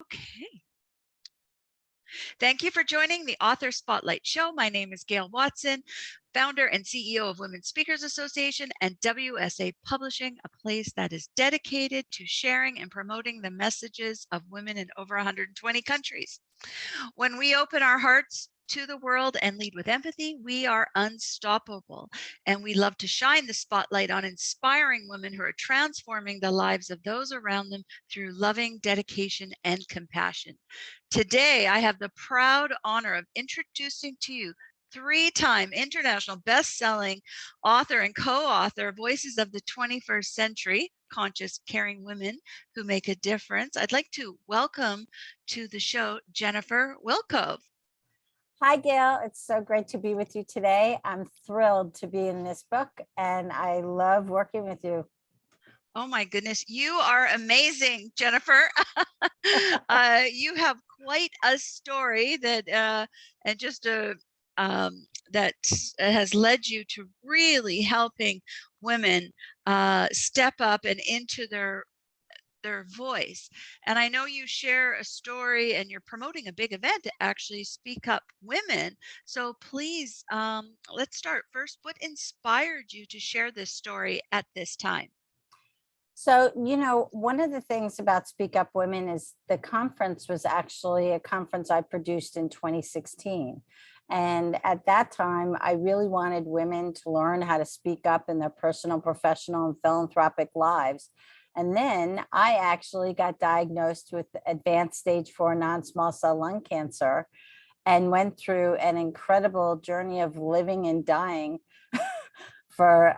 Okay. Thank you for joining the Author Spotlight Show. My name is Gail Watson, founder and CEO of Women Speakers Association and WSA Publishing, a place that is dedicated to sharing and promoting the messages of women in over 120 countries. When we open our hearts to the world and lead with empathy, we are unstoppable. And we love to shine the spotlight on inspiring women who are transforming the lives of those around them through loving dedication and compassion. Today, I have the proud honor of introducing to you three-time international best-selling author and co-author, Voices of the 21st Century, Conscious Caring Women Who Make a Difference. I'd like to welcome to the show Jennifer Wilkove. Hi, Gail. It's so great to be with you today. I'm thrilled to be in this book, and I love working with you. Oh my goodness, you are amazing, Jennifer. You have quite a story that and just a that has led you to really helping women step up and into their voice. And I know you share a story and you're promoting a big event to actually Speak Up Women. So please, let's start first. What inspired you to share this story at this time? So, one of the things about Speak Up Women is the conference was actually a conference I produced in 2016. And at that time, I really wanted women to learn how to speak up in their personal, professional, and philanthropic lives. And then I actually got diagnosed with advanced stage 4 non-small cell lung cancer and went through an incredible journey of living and dying for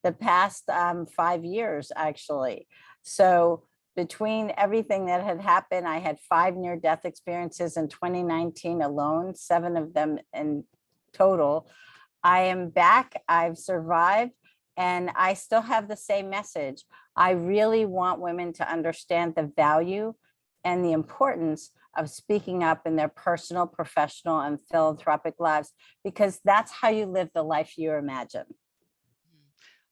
the past 5 years, actually. So between everything that had happened, I had 5 near-death experiences in 2019 alone, 7 of them in total. I am back, I've survived, and I still have the same message. I really want women to understand the value and the importance of speaking up in their personal, professional, and philanthropic lives, because that's how you live the life you imagine.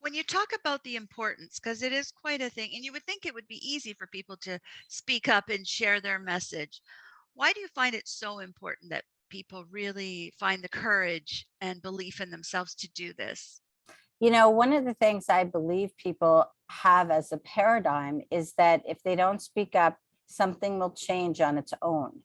When you talk about the importance, because it is quite a thing, and you would think it would be easy for people to speak up and share their message. Why do you find it so important that people really find the courage and belief in themselves to do this? One of the things I believe people have as a paradigm is that if they don't speak up, something will change on its own.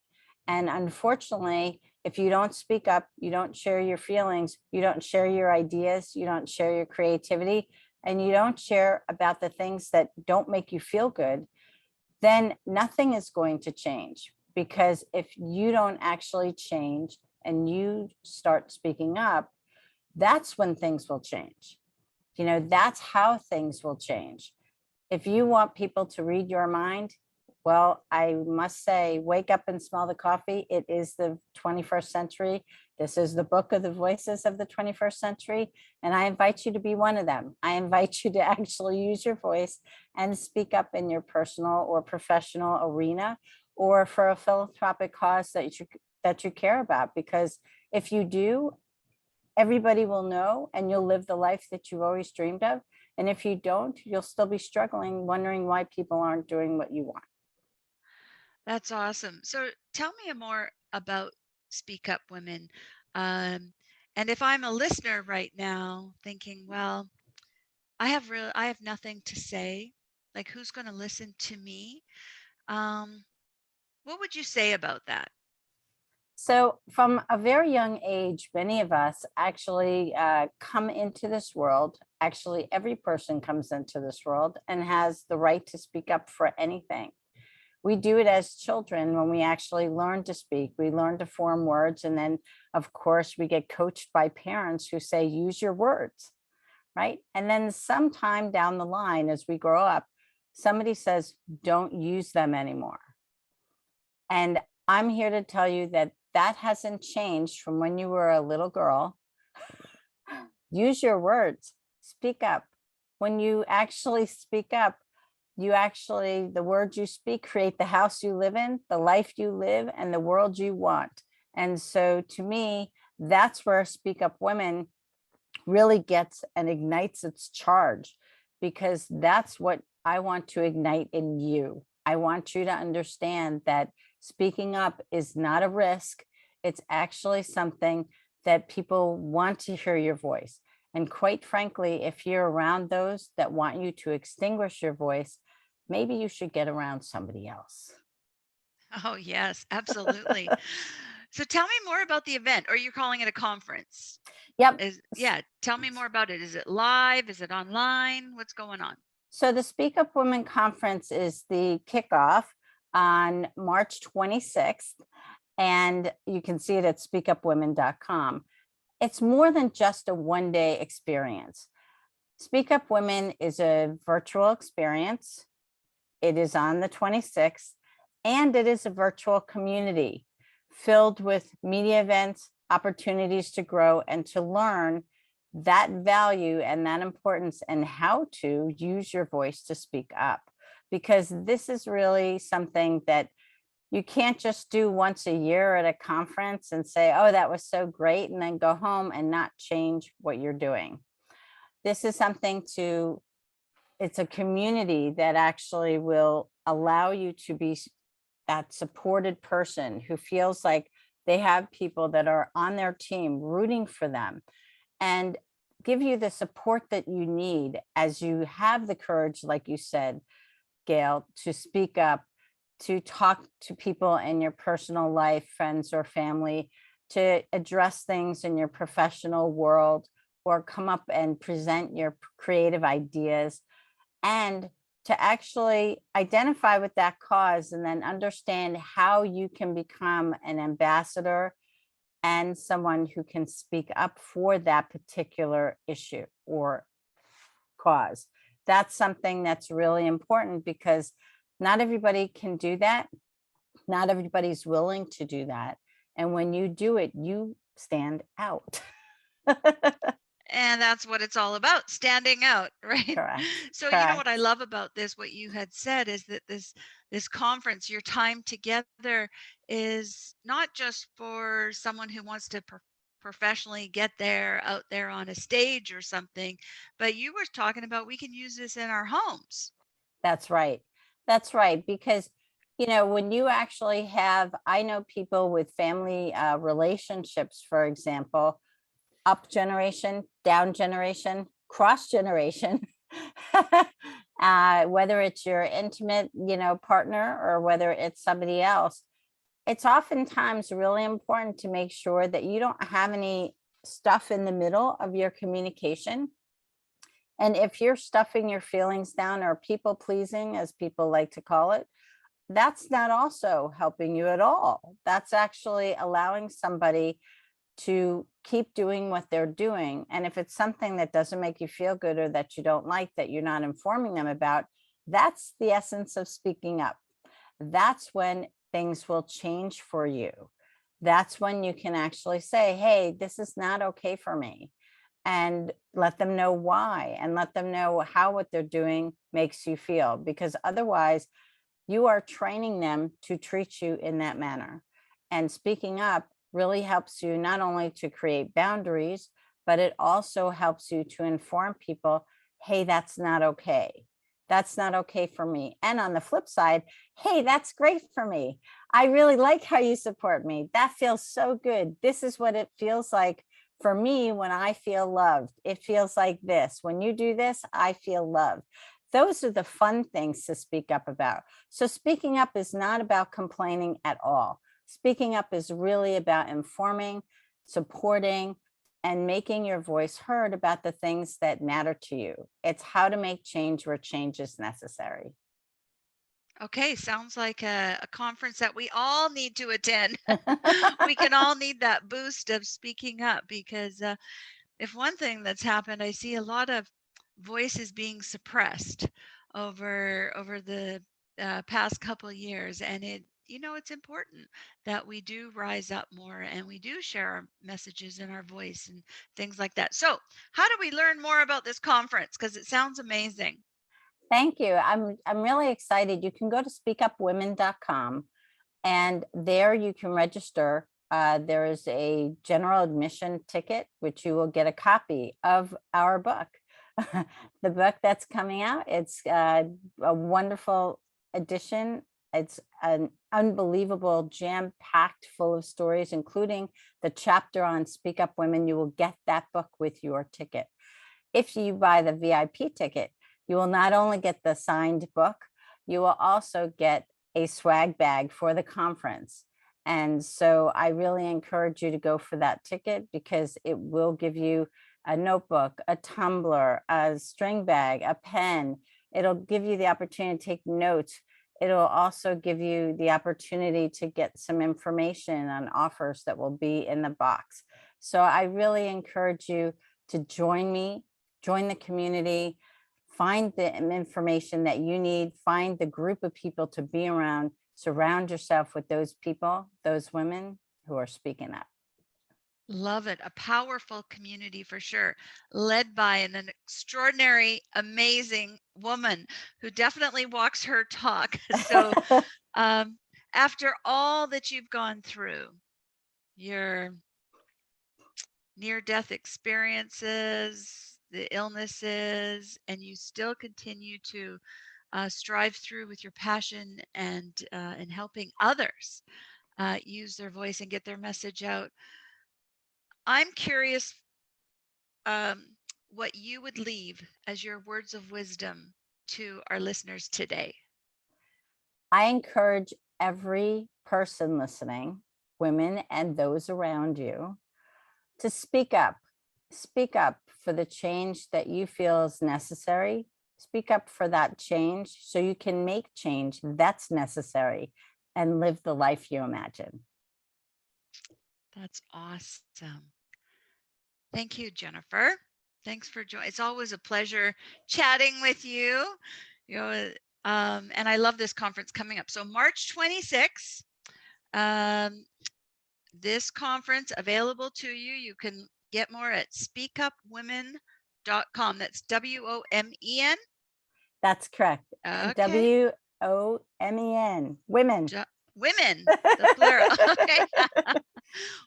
And unfortunately, if you don't speak up, you don't share your feelings, you don't share your ideas, you don't share your creativity, and you don't share about the things that don't make you feel good, then nothing is going to change. Because if you don't actually change and you start speaking up, that's when things will change. That's how things will change. If you want people to read your mind, well, I must say, wake up and smell the coffee. It is the 21st century. This is the book of the voices of the 21st century. And I invite you to be one of them. I invite you to actually use your voice and speak up in your personal or professional arena, or for a philanthropic cause that you care about. Because if you do, everybody will know and you'll live the life that you've always dreamed of. And if you don't, you'll still be struggling, wondering why people aren't doing what you want. That's awesome. So tell me more about Speak Up Women. Um, and if I'm a listener right now thinking, well, I have nothing to say, like who's going to listen to me? Um, what would you say about that? So from a very young age, many of us actually come into this world. Actually, every person comes into this world and has the right to speak up for anything. We do it as children when we actually learn to speak. We learn to form words. And then, of course, we get coached by parents who say, use your words, right? And then sometime down the line, as we grow up, somebody says, don't use them anymore. And I'm here to tell you that that hasn't changed from when you were a little girl. Use your words, speak up. When you actually speak up, the words you speak create the house you live in, the life you live, and the world you want. And so to me, that's where Speak Up Women really gets and ignites its charge, because that's what I want to ignite in you. I want you to understand that speaking up is not a risk. It's actually something that people want to hear your voice. And quite frankly, if you're around those that want you to extinguish your voice, maybe you should get around somebody else. Oh, yes, absolutely. So tell me more about the event, or you're calling it a conference. Yep. Yeah, tell me more about it. Is it live? Is it online? What's going on? So the Speak Up Women Conference is the kickoff on March 26th, and you can see it at speakupwomen.com. It's more than just a one-day experience. Speak Up Women is a virtual experience. It is on the 26th, and it is a virtual community filled with media events, opportunities to grow and to learn that value and that importance and how to use your voice to speak up. Because this is really something that you can't just do once a year at a conference and say, oh, that was so great, and then go home and not change what you're doing. This is something to, it's a community that actually will allow you to be that supported person who feels like they have people that are on their team rooting for them and give you the support that you need as you have the courage, like you said, Gail, to speak up, to talk to people in your personal life, friends or family, to address things in your professional world, or come up and present your creative ideas, and to actually identify with that cause and then understand how you can become an ambassador and someone who can speak up for that particular issue or cause. That's something that's really important because not everybody can do that. Not everybody's willing to do that. And when you do it, you stand out. And that's what it's all about, standing out, right? Correct. So you know what I Correct. love about this, what you had said, is that this conference, your time together, is not just for someone who wants to professionally get there out there on a stage or something, but you were talking about we can use this in our homes. That's right. That's right. Because, you know, when you actually have, I know people with family relationships, for example, up generation, down generation, cross generation, whether it's your intimate, you know, partner or whether it's somebody else, it's oftentimes really important to make sure that you don't have any stuff in the middle of your communication. And if you're stuffing your feelings down or people pleasing, as people like to call it, that's not also helping you at all. That's actually allowing somebody to keep doing what they're doing. And if it's something that doesn't make you feel good or that you don't like, that you're not informing them about, that's the essence of speaking up. That's when things will change for you. That's when you can actually say, hey, this is not okay for me, and let them know why and let them know how what they're doing makes you feel, because otherwise you are training them to treat you in that manner. And speaking up really helps you not only to create boundaries, but it also helps you to inform people, hey, that's not okay. That's not okay for me. And on the flip side, hey, that's great for me. I really like how you support me. That feels so good. This is what it feels like for me when I feel loved. It feels like this. When you do this, I feel loved. Those are the fun things to speak up about. So speaking up is not about complaining at all. Speaking up is really about informing, supporting, and making your voice heard about the things that matter to you. It's how to make change where change is necessary. Okay, sounds like a conference that we all need to attend. We can all need that boost of speaking up because if one thing that's happened, I see a lot of voices being suppressed over the past couple of years, and it's important that we do rise up more and we do share our messages in our voice and things like that. So, how do we learn more about this conference? Because it sounds amazing. Thank you. I'm really excited. You can go to speakupwomen.com, and there you can register. There is a general admission ticket, which you will get a copy of our book. The book that's coming out, it's a wonderful edition. It's an unbelievable jam-packed full of stories, including the chapter on Speak Up Women. You will get that book with your ticket. If you buy the VIP ticket, you will not only get the signed book, you will also get a swag bag for the conference. And so I really encourage you to go for that ticket because it will give you a notebook, a tumbler, a string bag, a pen. It'll give you the opportunity to take notes. It'll also give you the opportunity to get some information on offers that will be in the box. So I really encourage you to join me, join the community, find the information that you need, find the group of people to be around, surround yourself with those people, those women who are speaking up. Love it. A powerful community for sure, led by an extraordinary, amazing woman who definitely walks her talk. So after all that you've gone through, your near-death experiences, the illnesses, and you still continue to strive through with your passion and helping others use their voice and get their message out. I'm curious what you would leave as your words of wisdom to our listeners today. I encourage every person listening, women and those around you, to speak up. Speak up for the change that you feel is necessary. Speak up for that change so you can make change that's necessary and live the life you imagine. That's awesome. Thank you, Jennifer. Thanks for joining. It's always a pleasure chatting with you. You know, and I love this conference coming up. So March 26th, this conference available to you. You can get more at speakupwomen.com. That's WOMEN. That's correct. Okay. WOMEN. Women. Women, the plural. Okay.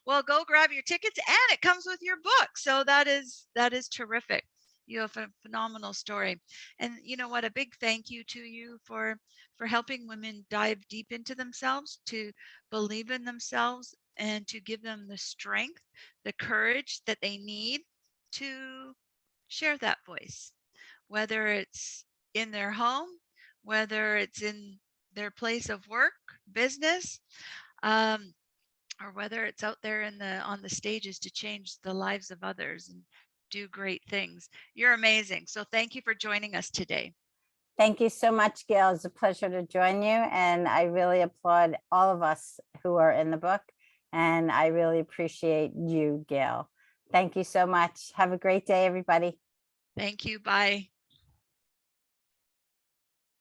Well, go grab your tickets, and it comes with your book. So that is terrific. You have a phenomenal story. And you know what? A big thank you to you for helping women dive deep into themselves, to believe in themselves, and to give them the strength, the courage that they need to share that voice, whether it's in their home, whether it's in their place of work, business, or whether it's out there on the stages to change the lives of others and do great things. You're amazing. So thank you for joining us today. Thank you so much, Gail. It's a pleasure to join you. And I really applaud all of us who are in the book. And I really appreciate you, Gail. Thank you so much. Have a great day, everybody. Thank you. Bye.